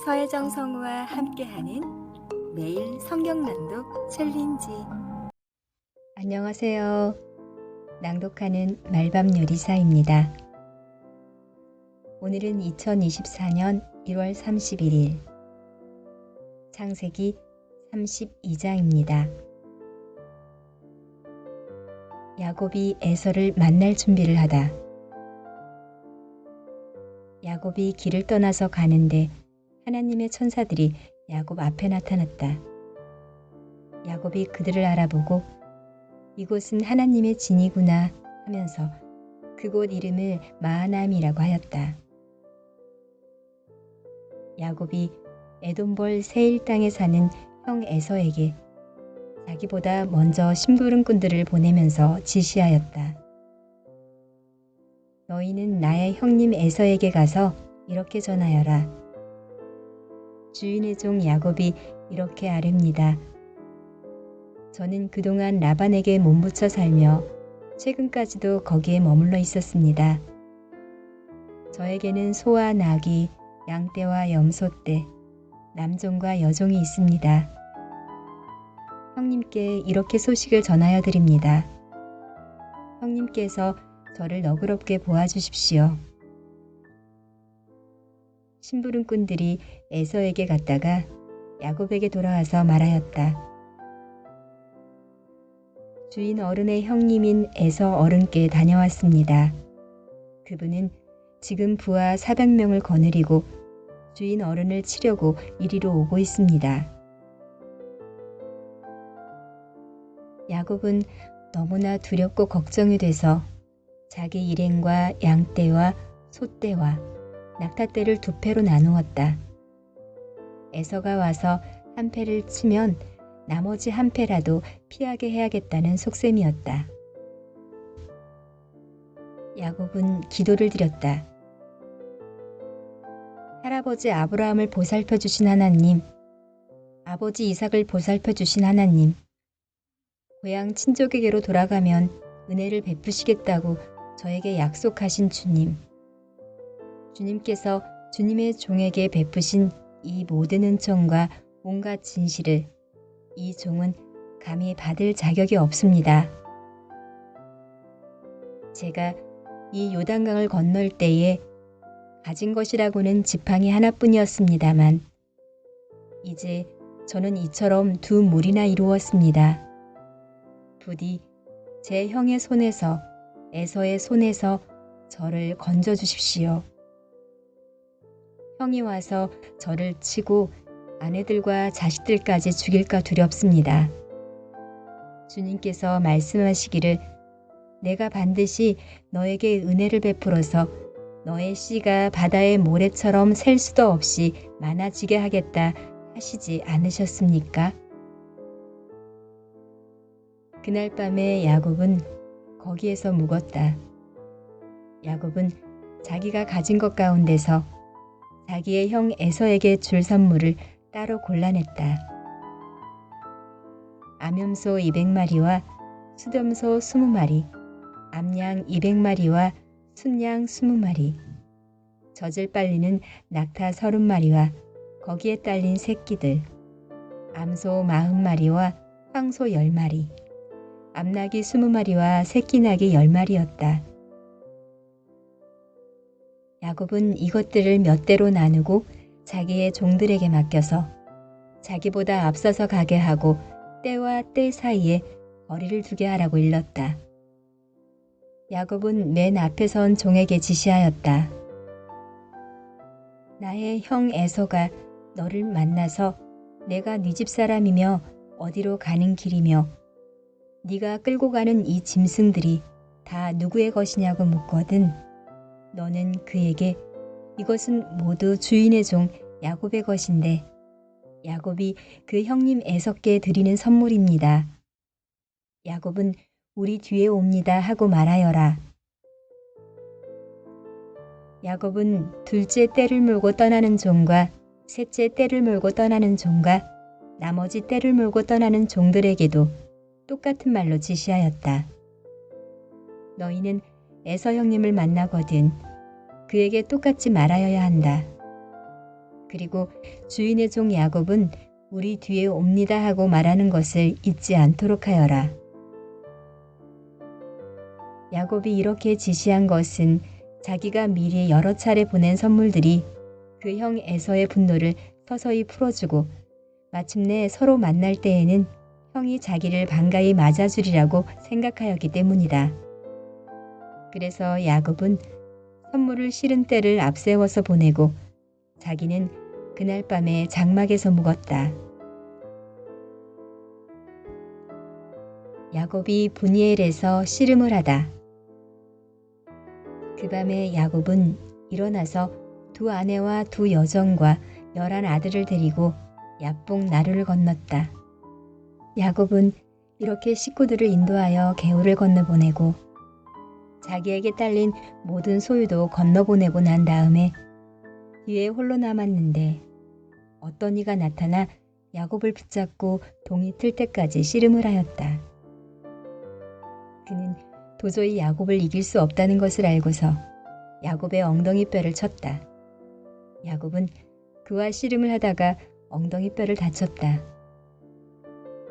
서혜정 성우와 함께하는 매일 성경 낭독 챌린지. 안녕하세요. 낭독하는 말밤 요리사입니다. 오늘은 2024년 1월 31일 창세기 32장입니다. 야곱이 에서를 만날 준비를 하다. 야곱이 길을 떠나서 가는데 하나님의 천사들이 야곱 앞에 나타났다. 야곱이 그들을 알아보고 이곳은 하나님의 진이구나 하면서 그곳 이름을 마하나임이라고 하였다. 야곱이 에돔벌 세일 땅에 사는 형 에서에게 자기보다 먼저 심부름꾼들을 보내면서 지시하였다. 너희는 나의 형님 에서에게 가서 이렇게 전하여라. 주인의 종 야곱이 이렇게 아뢰니다. 저는 그동안 라반에게 몸붙여 살며 최근까지도 거기에 머물러 있었습니다. 저에게는 소와 나귀, 양떼와 염소떼, 남종과 여종이 있습니다. 형님께 이렇게 소식을 전하여 드립니다. 형님께서 저를 너그럽게 보아주십시오. 심부름꾼들이 에서에게 갔다가 야곱에게 돌아와서 말하였다. 주인 어른의 형님인 에서 어른께 다녀왔습니다. 그분은 지금 부하 400명을 거느리고 주인 어른을 치려고 이리로 오고 있습니다. 야곱은 너무나 두렵고 걱정이 돼서 자기 일행과 양떼와 소떼와 낙타떼를 두 패로 나누었다. 에서가 와서 한 패를 치면 나머지 한 패라도 피하게 해야겠다는 속셈이었다. 야곱은 기도를 드렸다. 할아버지 아브라함을 보살펴 주신 하나님, 아버지 이삭을 보살펴 주신 하나님, 고향 친족에게로 돌아가면 은혜를 베푸시겠다고 저에게 약속하신 주님, 주님께서 주님의 종에게 베푸신 이 모든 은총과 온갖 진실을 이 종은 감히 받을 자격이 없습니다. 제가 이 요단강을 건널 때에 가진 것이라고는 지팡이 하나뿐이었습니다만 이제 저는 이처럼 두 무리나 이루었습니다. 부디 제 형의 손에서 에서의 손에서 저를 건져 주십시오. 형이 와서 저를 치고 아내들과 자식들까지 죽일까 두렵습니다. 주님께서 말씀하시기를 내가 반드시 너에게 은혜를 베풀어서 너의 씨가 바다의 모래처럼 셀 수도 없이 많아지게 하겠다 하시지 않으셨습니까? 그날 밤에 야곱은 거기에서 묵었다. 야곱은 자기가 가진 것 가운데서 자기의 형 에서에게 줄 선물을 따로 골라냈다. 암염소 200마리와 수렴소 20마리, 암양 200마리와 순양 20마리, 젖을 빨리는 낙타 30마리와 거기에 딸린 새끼들, 암소 40마리와 황소 10마리, 암나귀 20마리와 새끼나귀 10마리였다. 야곱은 이것들을 몇 대로 나누고 자기의 종들에게 맡겨서 자기보다 앞서서 가게 하고 때와 때 사이에 거리를 두게 하라고 일렀다. 야곱은 맨 앞에 선 종에게 지시하였다. 나의 형 에서가 너를 만나서 내가 네 집 사람이며 어디로 가는 길이며 네가 끌고 가는 이 짐승들이 다 누구의 것이냐고 묻거든 너는 그에게 이것은 모두 주인의 종 야곱의 것인데 야곱이 그 형님 에서께 드리는 선물입니다. 야곱은 우리 뒤에 옵니다 하고 말하여라. 야곱은 둘째 떼를 몰고 떠나는 종과 셋째 떼를 몰고 떠나는 종과 나머지 떼를 몰고 떠나는 종들에게도 똑같은 말로 지시하였다. 너희는 에서 형님을 만나거든 그에게 똑같이 말하여야 한다. 그리고 주인의 종 야곱은 우리 뒤에 옵니다 하고 말하는 것을 잊지 않도록 하여라. 야곱이 이렇게 지시한 것은 자기가 미리 여러 차례 보낸 선물들이 그 형 에서의 분노를 서서히 풀어주고 마침내 서로 만날 때에는 형이 자기를 반가이 맞아주리라고 생각하였기 때문이다. 그래서 야곱은 선물을 실은 때를 앞세워서 보내고 자기는 그날 밤에 장막에서 묵었다. 야곱이 분이엘에서 씨름을 하다. 그 밤에 야곱은 일어나서 두 아내와 두 여종과 11 아들을 데리고 야복 나루를 건넜다. 야곱은 이렇게 식구들을 인도하여 개울을 건너보내고 자기에게 딸린 모든 소유도 건너보내고 난 다음에 뒤에 홀로 남았는데 어떤 이가 나타나 야곱을 붙잡고 동이 틀 때까지 씨름을 하였다. 그는 도저히 야곱을 이길 수 없다는 것을 알고서 야곱의 엉덩이 뼈를 쳤다. 야곱은 그와 씨름을 하다가 엉덩이 뼈를 다쳤다.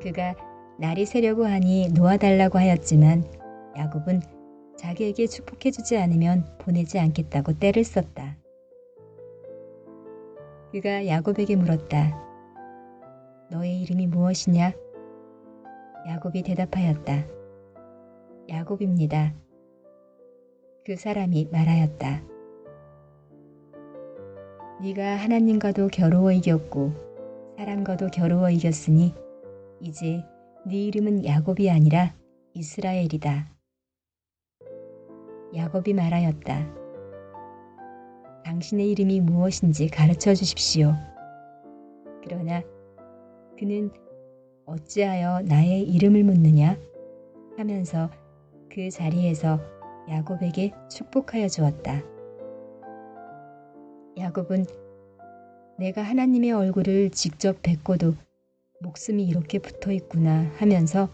그가 날이 새려고 하니 놓아달라고 하였지만 야곱은 자기에게 축복해주지 않으면 보내지 않겠다고 떼를 썼다. 그가 야곱에게 물었다. 너의 이름이 무엇이냐? 야곱이 대답하였다. 야곱입니다. 그 사람이 말하였다. 네가 하나님과도 겨루어 이겼고 사람과도 겨루어 이겼으니 이제 네 이름은 야곱이 아니라 이스라엘이다. 야곱이 말하였다. 당신의 이름이 무엇인지 가르쳐 주십시오. 그러나 그는 어찌하여 나의 이름을 묻느냐 하면서 그 자리에서 야곱에게 축복하여 주었다. 야곱은 내가 하나님의 얼굴을 직접 뵙고도 목숨이 이렇게 붙어 있구나 하면서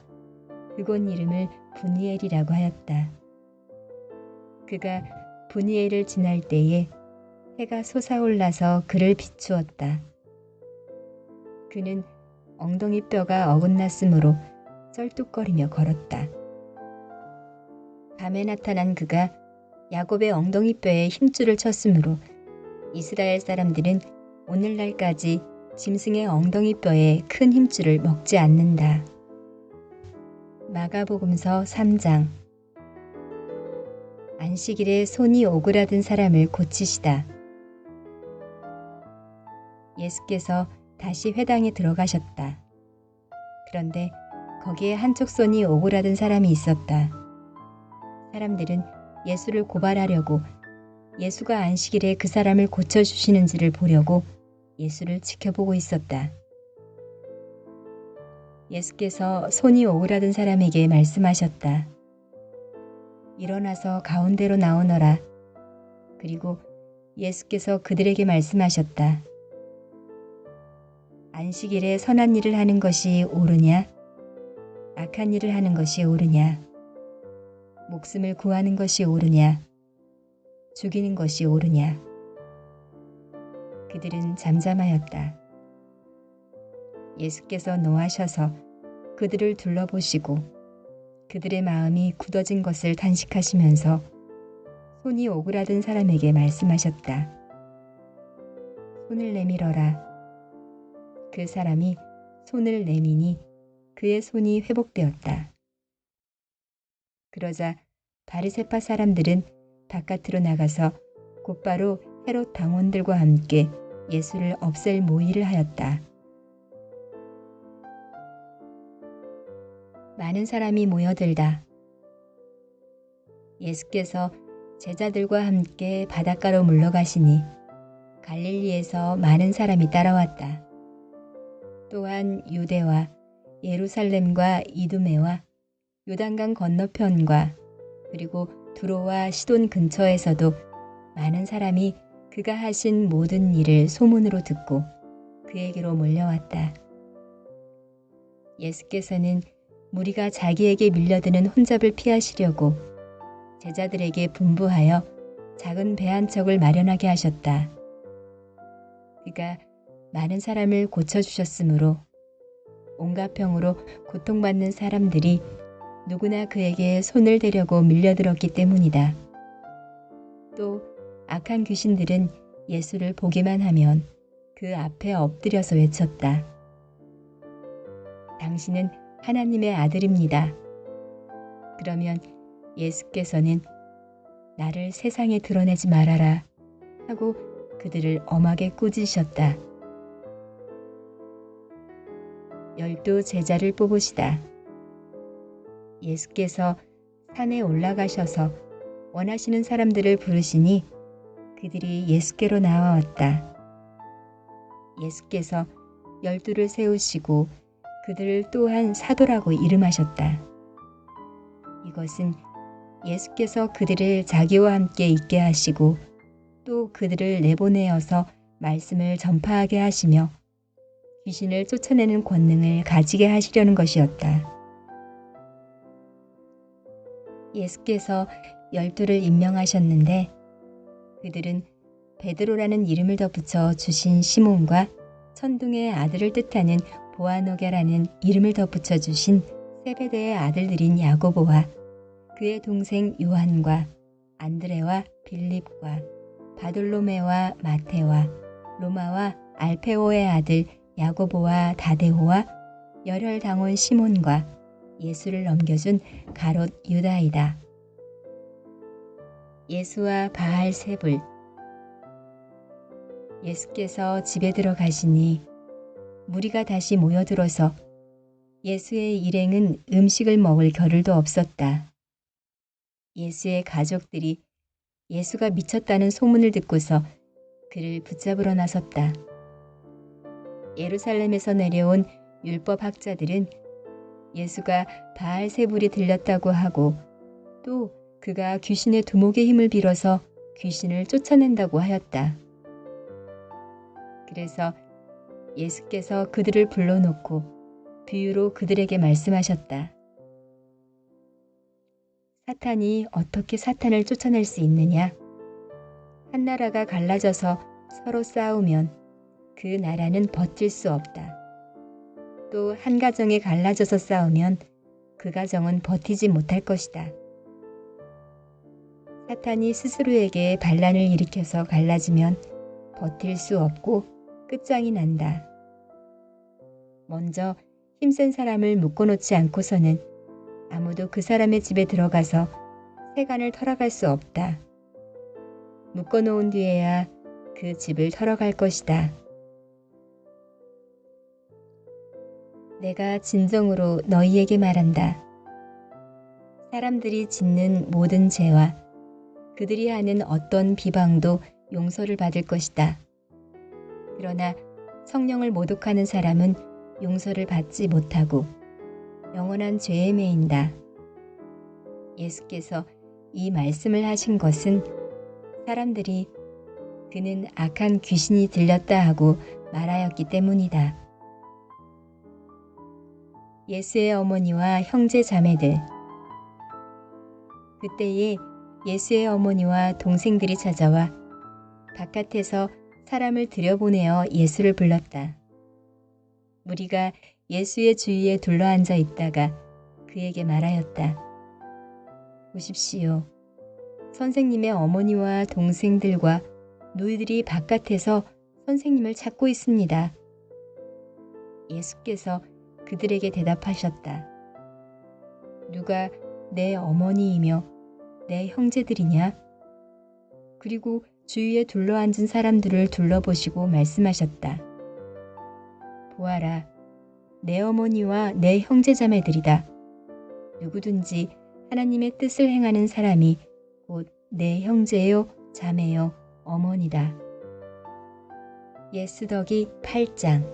그곳 이름을 분이엘이라고 하였다. 그가 분이엘을 지날 때에 해가 솟아올라서 그를 비추었다. 그는 엉덩이 뼈가 어긋났으므로 쩔뚝거리며 걸었다. 밤에 나타난 그가 야곱의 엉덩이 뼈에 힘줄을 쳤으므로 이스라엘 사람들은 오늘날까지 짐승의 엉덩이 뼈에 큰 힘줄을 먹지 않는다. 마가복음서 3장. 안식일에 손이 오그라든 사람을 고치시다. 예수께서 다시 회당에 들어가셨다. 그런데 거기에 한쪽 손이 오그라든 사람이 있었다. 사람들은 예수를 고발하려고 예수가 안식일에 그 사람을 고쳐주시는지를 보려고 예수를 지켜보고 있었다. 예수께서 손이 오그라든 사람에게 말씀하셨다. 일어나서 가운데로 나오너라. 그리고 예수께서 그들에게 말씀하셨다. 안식일에 선한 일을 하는 것이 옳으냐? 악한 일을 하는 것이 옳으냐? 목숨을 구하는 것이 옳으냐? 죽이는 것이 옳으냐? 그들은 잠잠하였다. 예수께서 노하셔서 그들을 둘러보시고 그들의 마음이 굳어진 것을 탄식하시면서 손이 오그라든 사람에게 말씀하셨다. 손을 내밀어라. 그 사람이 손을 내미니 그의 손이 회복되었다. 그러자 바리새파 사람들은 바깥으로 나가서 곧바로 헤롯 당원들과 함께 예수를 없앨 모의를 하였다. 많은 사람이 모여들다. 예수께서 제자들과 함께 바닷가로 물러가시니 갈릴리에서 많은 사람이 따라왔다. 또한 유대와 예루살렘과 이두메와 요단강 건너편과 그리고 두로와 시돈 근처에서도 많은 사람이 그가 하신 모든 일을 소문으로 듣고 그에게로 몰려왔다. 예수께서는 무리가 자기에게 밀려드는 혼잡을 피하시려고 제자들에게 분부하여 작은 배 한 척을 마련하게 하셨다. 그가 많은 사람을 고쳐주셨으므로 온갖 병으로 고통받는 사람들이 누구나 그에게 손을 대려고 밀려들었기 때문이다. 또 악한 귀신들은 예수를 보기만 하면 그 앞에 엎드려서 외쳤다. 당신은 하나님의 아들입니다. 그러면 예수께서는 나를 세상에 드러내지 말아라 하고 그들을 엄하게 꾸짖으셨다. 12 제자를 뽑으시다. 예수께서 산에 올라가셔서 원하시는 사람들을 부르시니 그들이 예수께로 나와왔다. 예수께서 12를 세우시고 그들을 또한 사도라고 이름하셨다. 이것은 예수께서 그들을 자기와 함께 있게 하시고 또 그들을 내보내어서 말씀을 전파하게 하시며 귀신을 쫓아내는 권능을 가지게 하시려는 것이었다. 예수께서 12를 임명하셨는데 그들은 베드로라는 이름을 덧붙여 주신 시몬과 천둥의 아들을 뜻하는 보아너게라는 이름을 덧붙여 주신 세베대의 아들들인 야고보와 그의 동생 요한과 안드레와 빌립과 바돌로메와 마테와 로마와 알페오의 아들 야고보와 다데오와 열혈당원 시몬과 예수를 넘겨준 가롯 유다이다. 예수와 바알세불. 예수께서 집에 들어가시니 무리가 다시 모여들어서 예수의 일행은 음식을 먹을 겨를도 없었다. 예수의 가족들이 예수가 미쳤다는 소문을 듣고서 그를 붙잡으러 나섰다. 예루살렘에서 내려온 율법 학자들은 예수가 바알세불이 들렸다고 하고 또 그가 귀신의 두목의 힘을 빌어서 귀신을 쫓아낸다고 하였다. 그래서 예수께서 그들을 불러놓고 비유로 그들에게 말씀하셨다. 사탄이 어떻게 사탄을 쫓아낼 수 있느냐? 한 나라가 갈라져서 서로 싸우면 그 나라는 버틸 수 없다. 또 한 가정이 갈라져서 싸우면 그 가정은 버티지 못할 것이다. 사탄이 스스로에게 반란을 일으켜서 갈라지면 버틸 수 없고 끝장이 난다. 먼저 힘센 사람을 묶어놓지 않고서는 아무도 그 사람의 집에 들어가서 세간을 털어갈 수 없다. 묶어놓은 뒤에야 그 집을 털어갈 것이다. 내가 진정으로 너희에게 말한다. 사람들이 짓는 모든 죄와 그들이 하는 어떤 비방도 용서를 받을 것이다. 그러나 성령을 모독하는 사람은 용서를 받지 못하고 영원한 죄에 매인다. 예수께서 이 말씀을 하신 것은 사람들이 그는 악한 귀신이 들렸다 하고 말하였기 때문이다. 예수의 어머니와 형제 자매들. 그때에 예수의 어머니와 동생들이 찾아와 바깥에서 사람을 들여보내어 예수를 불렀다. 무리가 예수의 주위에 둘러앉아 있다가 그에게 말하였다. 보십시오. 선생님의 어머니와 동생들과 노이들이 바깥에서 선생님을 찾고 있습니다. 예수께서 그들에게 대답하셨다. 누가 내 어머니이며 내 형제들이냐? 그리고 주위에 둘러앉은 사람들을 둘러보시고 말씀하셨다. 보아라, 내 어머니와 내 형제자매들이다. 누구든지 하나님의 뜻을 행하는 사람이 곧 내 형제요, 자매요, 어머니다. 예스더기 8장.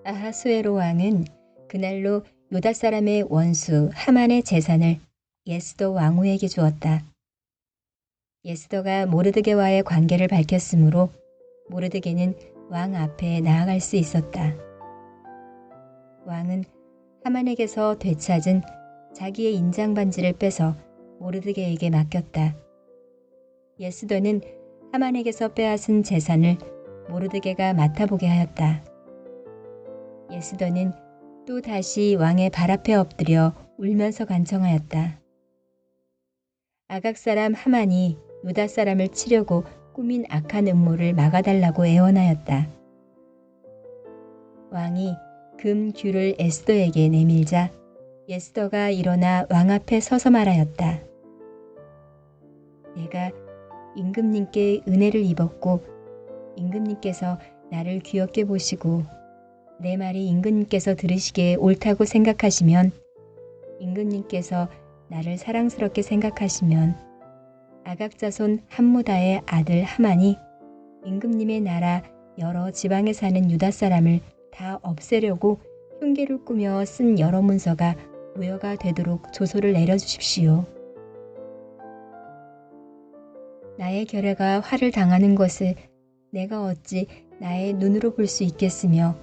아하수에로 왕은 그날로 요다 사람의 원수 하만의 재산을 예스더 왕후에게 주었다. 예스더가 모르드게와의 관계를 밝혔으므로 모르드게는 왕 앞에 나아갈 수 있었다. 왕은 하만에게서 되찾은 자기의 인장 반지를 빼서 모르드게에게 맡겼다. 예스더는 하만에게서 빼앗은 재산을 모르드게가 맡아보게 하였다. 에스더는 또 다시 왕의 발 앞에 엎드려 울면서 간청하였다. 아각 사람 하만이 유다 사람을 치려고 꾸민 악한 음모를 막아달라고 애원하였다. 왕이 금 귤을 에스더에게 내밀자 에스더가 일어나 왕 앞에 서서 말하였다. 내가 임금님께 은혜를 입었고 임금님께서 나를 귀엽게 보시고 내 말이 임금님께서 들으시기에 옳다고 생각하시면 임금님께서 나를 사랑스럽게 생각하시면 아각 자손 함무다의 아들 하만이 임금님의 나라 여러 지방에 사는 유다 사람을 다 없애려고 흉계를 꾸며 쓴 여러 문서가 무효가 되도록 조서를 내려주십시오. 나의 결례가 화를 당하는 것을 내가 어찌 나의 눈으로 볼 수 있겠으며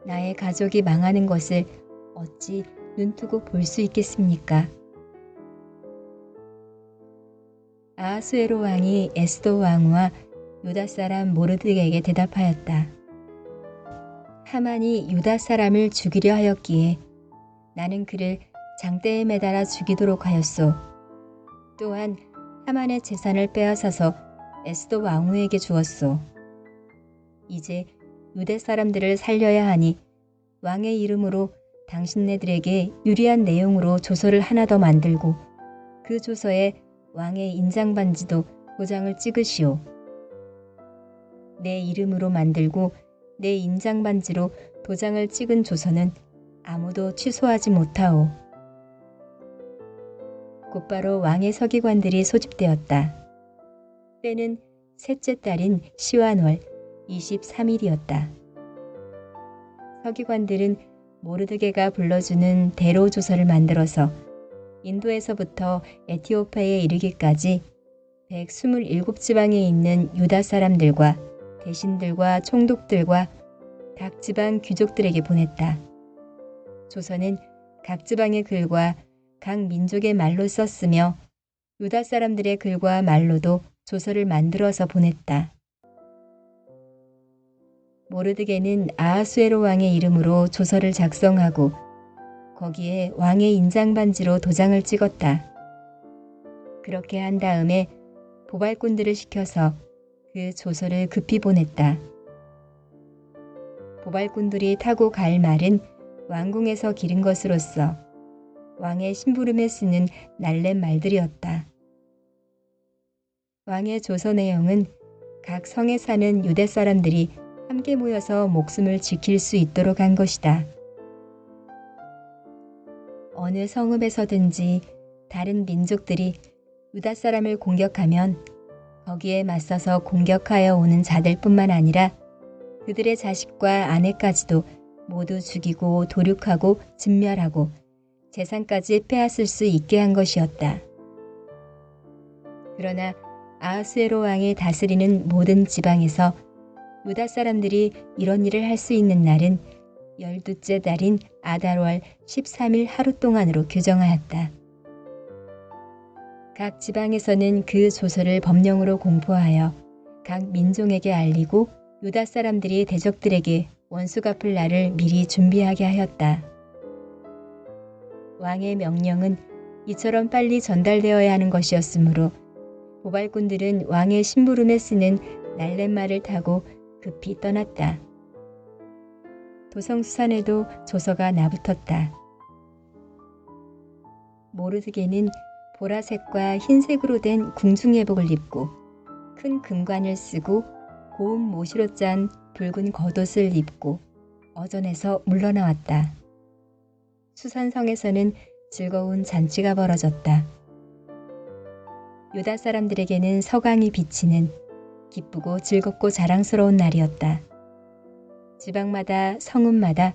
나의 가족이 망하는 것을 어찌 눈뜨고 볼 수 있겠습니까? 아하수에로 왕이 에스더 왕후와 유다 사람 모르드게에게 대답하였다. 하만이 유다 사람을 죽이려 하였기에 나는 그를 장대에 매달아 죽이도록 하였소. 또한 하만의 재산을 빼앗아서 에스더 왕후에게 주었소. 이제 유대 사람들을 살려야 하니 왕의 이름으로 당신네들에게 유리한 내용으로 조서를 하나 더 만들고 그 조서에 왕의 인장 반지도 도장을 찍으시오. 내 이름으로 만들고 내 인장 반지로 도장을 찍은 조서는 아무도 취소하지 못하오. 곧바로 왕의 서기관들이 소집되었다. 때는 셋째 달인 시완월 23일이었다. 서기관들은 모르드게가 불러주는 대로 조서를 만들어서 인도에서부터 에티오피아에 이르기까지 127지방에 있는 유다 사람들과 대신들과 총독들과 각 지방 귀족들에게 보냈다. 조서는 각 지방의 글과 각 민족의 말로 썼으며 유다 사람들의 글과 말로도 조서를 만들어서 보냈다. 모르드게는 아하수에로 왕의 이름으로 조서를 작성하고 거기에 왕의 인장 반지로 도장을 찍었다. 그렇게 한 다음에 보발꾼들을 시켜서 그 조서를 급히 보냈다. 보발꾼들이 타고 갈 말은 왕궁에서 기른 것으로서 왕의 심부름에 쓰는 날랜 말들이었다. 왕의 조서 내용은 각 성에 사는 유대 사람들이 함께 모여서 목숨을 지킬 수 있도록 한 것이다. 어느 성읍에서든지 다른 민족들이 유다 사람을 공격하면 거기에 맞서서 공격하여 오는 자들뿐만 아니라 그들의 자식과 아내까지도 모두 죽이고 도륙하고 진멸하고 재산까지 빼앗을 수 있게 한 것이었다. 그러나 아하수에로 왕이 다스리는 모든 지방에서 유다 사람들이 이런 일을 할 수 있는 날은 12째 달인 아달월 13일 하루 동안으로 규정하였다. 각 지방에서는 그 조서를 법령으로 공포하여 각 민족에게 알리고 유다 사람들이 대적들에게 원수 갚을 날을 미리 준비하게 하였다. 왕의 명령은 이처럼 빨리 전달되어야 하는 것이었으므로 보발꾼들은 왕의 심부름에 쓰는 날렛말을 타고 급히 떠났다. 도성수산에도 조서가 나붙었다. 모르드게는 보라색과 흰색으로 된 궁중예복을 입고 큰 금관을 쓰고 고운 모시로 짠 붉은 겉옷을 입고 어전에서 물러나왔다. 수산성에서는 즐거운 잔치가 벌어졌다. 유다 사람들에게는 서강이 비치는 기쁘고 즐겁고 자랑스러운 날이었다. 지방마다 성읍마다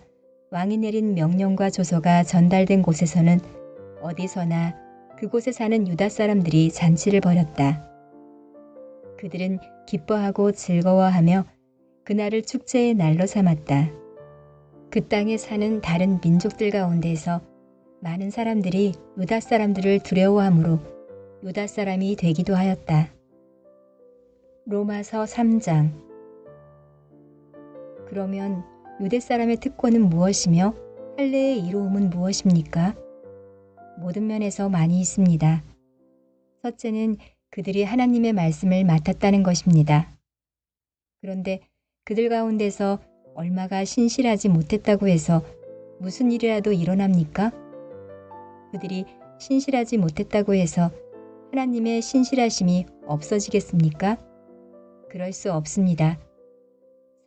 왕이 내린 명령과 조서가 전달된 곳에서는 어디서나 그곳에 사는 유다 사람들이 잔치를 벌였다. 그들은 기뻐하고 즐거워하며 그날을 축제의 날로 삼았다. 그 땅에 사는 다른 민족들 가운데서 많은 사람들이 유다 사람들을 두려워하므로 유다 사람이 되기도 하였다. 로마서 3장. 그러면 유대 사람의 특권은 무엇이며 할례의 이로움은 무엇입니까? 모든 면에서 많이 있습니다. 첫째는 그들이 하나님의 말씀을 맡았다는 것입니다. 그런데 그들 가운데서 얼마가 신실하지 못했다고 해서 무슨 일이라도 일어납니까? 그들이 신실하지 못했다고 해서 하나님의 신실하심이 없어지겠습니까? 그럴 수 없습니다.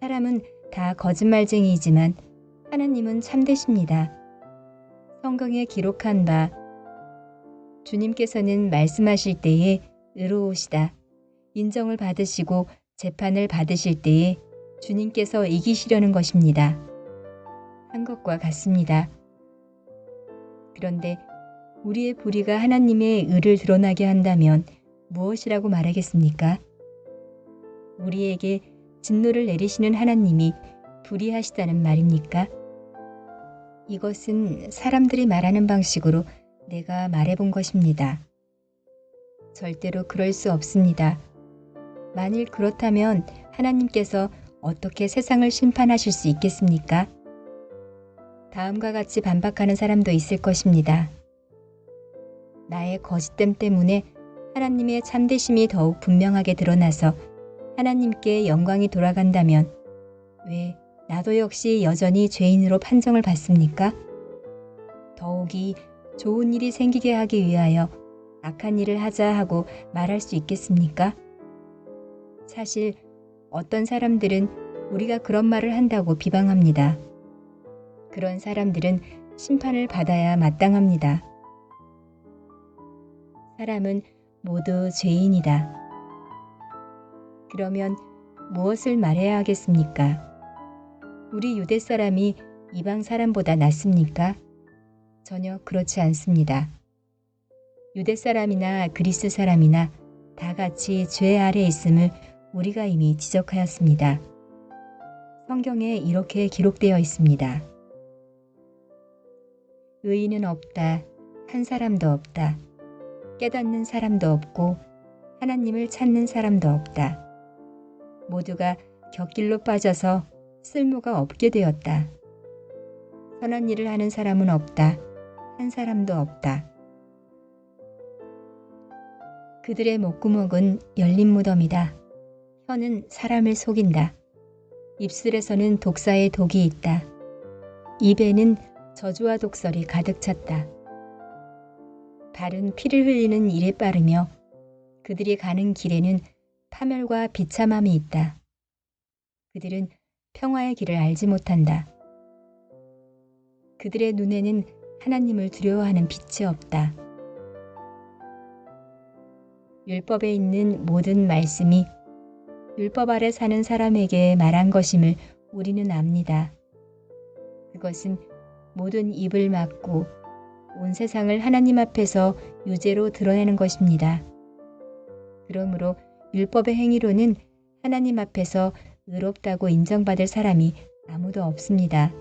사람은 다 거짓말쟁이이지만 하나님은 참되십니다. 성경에 기록한 바 주님께서는 말씀하실 때에 의로우시다. 인정을 받으시고 재판을 받으실 때에 주님께서 이기시려는 것입니다. 한 것과 같습니다. 그런데 우리의 불의가 하나님의 의를 드러나게 한다면 무엇이라고 말하겠습니까? 우리에게 진노를 내리시는 하나님이 불의하시다는 말입니까? 이것은 사람들이 말하는 방식으로 내가 말해본 것입니다. 절대로 그럴 수 없습니다. 만일 그렇다면 하나님께서 어떻게 세상을 심판하실 수 있겠습니까? 다음과 같이 반박하는 사람도 있을 것입니다. 나의 거짓됨 때문에 하나님의 참되심이 더욱 분명하게 드러나서 하나님께 영광이 돌아간다면 왜 나도 역시 여전히 죄인으로 판정을 받습니까? 더욱이 좋은 일이 생기게 하기 위하여 악한 일을 하자 하고 말할 수 있겠습니까? 사실 어떤 사람들은 우리가 그런 말을 한다고 비방합니다. 그런 사람들은 심판을 받아야 마땅합니다. 사람은 모두 죄인이다. 그러면 무엇을 말해야 하겠습니까? 우리 유대 사람이 이방 사람보다 낫습니까? 전혀 그렇지 않습니다. 유대 사람이나 그리스 사람이나 다 같이 죄 아래 있음을 우리가 이미 지적하였습니다. 성경에 이렇게 기록되어 있습니다. 의인은 없다. 한 사람도 없다. 깨닫는 사람도 없고 하나님을 찾는 사람도 없다. 모두가 곁길로 빠져서 쓸모가 없게 되었다. 선한 일을 하는 사람은 없다. 한 사람도 없다. 그들의 목구멍은 열린 무덤이다. 혀는 사람을 속인다. 입술에서는 독사의 독이 있다. 입에는 저주와 독설이 가득 찼다. 발은 피를 흘리는 일에 빠르며 그들이 가는 길에는 파멸과 비참함이 있다. 그들은 평화의 길을 알지 못한다. 그들의 눈에는 하나님을 두려워하는 빛이 없다. 율법에 있는 모든 말씀이 율법 아래 사는 사람에게 말한 것임을 우리는 압니다. 그것은 모든 입을 막고 온 세상을 하나님 앞에서 유죄로 드러내는 것입니다. 그러므로 율법의 행위로는 하나님 앞에서 의롭다고 인정받을 사람이 아무도 없습니다.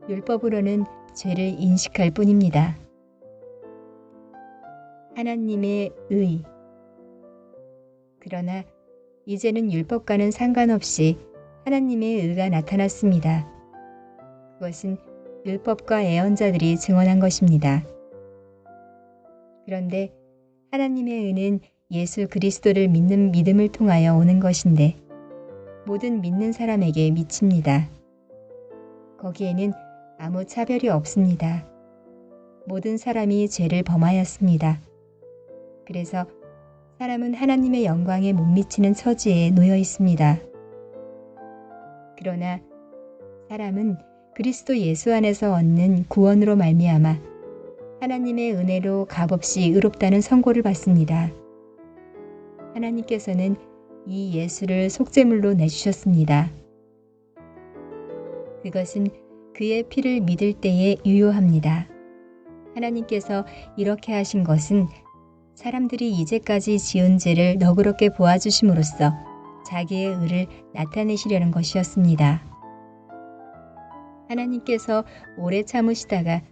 율법으로는 죄를 인식할 뿐입니다. 하나님의 의. 그러나 이제는 율법과는 상관없이 하나님의 의가 나타났습니다. 그것은 율법과 예언자들이 증언한 것입니다. 그런데 하나님의 의는 예수 그리스도를 믿는 믿음을 통하여 오는 것인데 모든 믿는 사람에게 미칩니다. 거기에는 아무 차별이 없습니다. 모든 사람이 죄를 범하였습니다. 그래서 사람은 하나님의 영광에 못 미치는 처지에 놓여 있습니다. 그러나 사람은 그리스도 예수 안에서 얻는 구원으로 말미암아 하나님의 은혜로 값없이 의롭다는 선고를 받습니다. 하나님께서는 이 예수를 속죄물로 내주셨습니다. 그것은 그의 피를 믿을 때에 유효합니다. 하나님께서 이렇게 하신 것은 사람들이 이제까지 지은 죄를 너그럽게 보아주심으로써 자기의 의를 나타내시려는 것이었습니다. 하나님께서 오래 참으시다가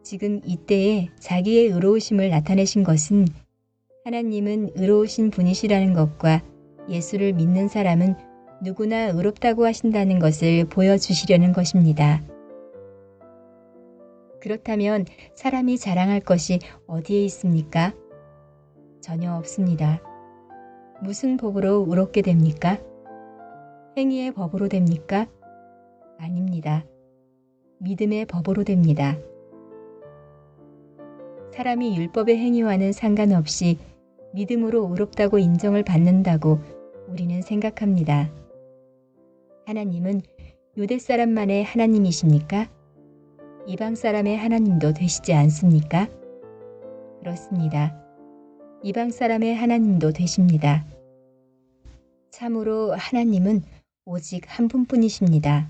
지금 이때에 자기의 의로우심을 나타내신 것은 하나님은 의로우신 분이시라는 것과 예수를 믿는 사람은 누구나 의롭다고 하신다는 것을 보여주시려는 것입니다. 그렇다면 사람이 자랑할 것이 어디에 있습니까? 전혀 없습니다. 무슨 법으로 의롭게 됩니까? 행위의 법으로 됩니까? 아닙니다. 믿음의 법으로 됩니다. 사람이 율법의 행위와는 상관없이 믿음으로 의롭다고 인정을 받는다고 우리는 생각합니다. 하나님은 유대 사람만의 하나님이십니까? 이방 사람의 하나님도 되시지 않습니까? 그렇습니다. 이방 사람의 하나님도 되십니다. 참으로 하나님은 오직 한 분뿐이십니다.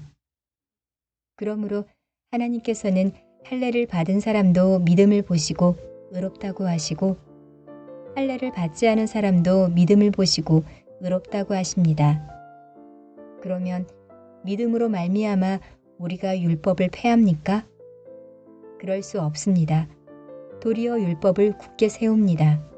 그러므로 하나님께서는 할례를 받은 사람도 믿음을 보시고 의롭다고 하시고 할례를 받지 않은 사람도 믿음을 보시고 의롭다고 하십니다. 그러면 믿음으로 말미암아 우리가 율법을 폐합니까? 그럴 수 없습니다. 도리어 율법을 굳게 세웁니다.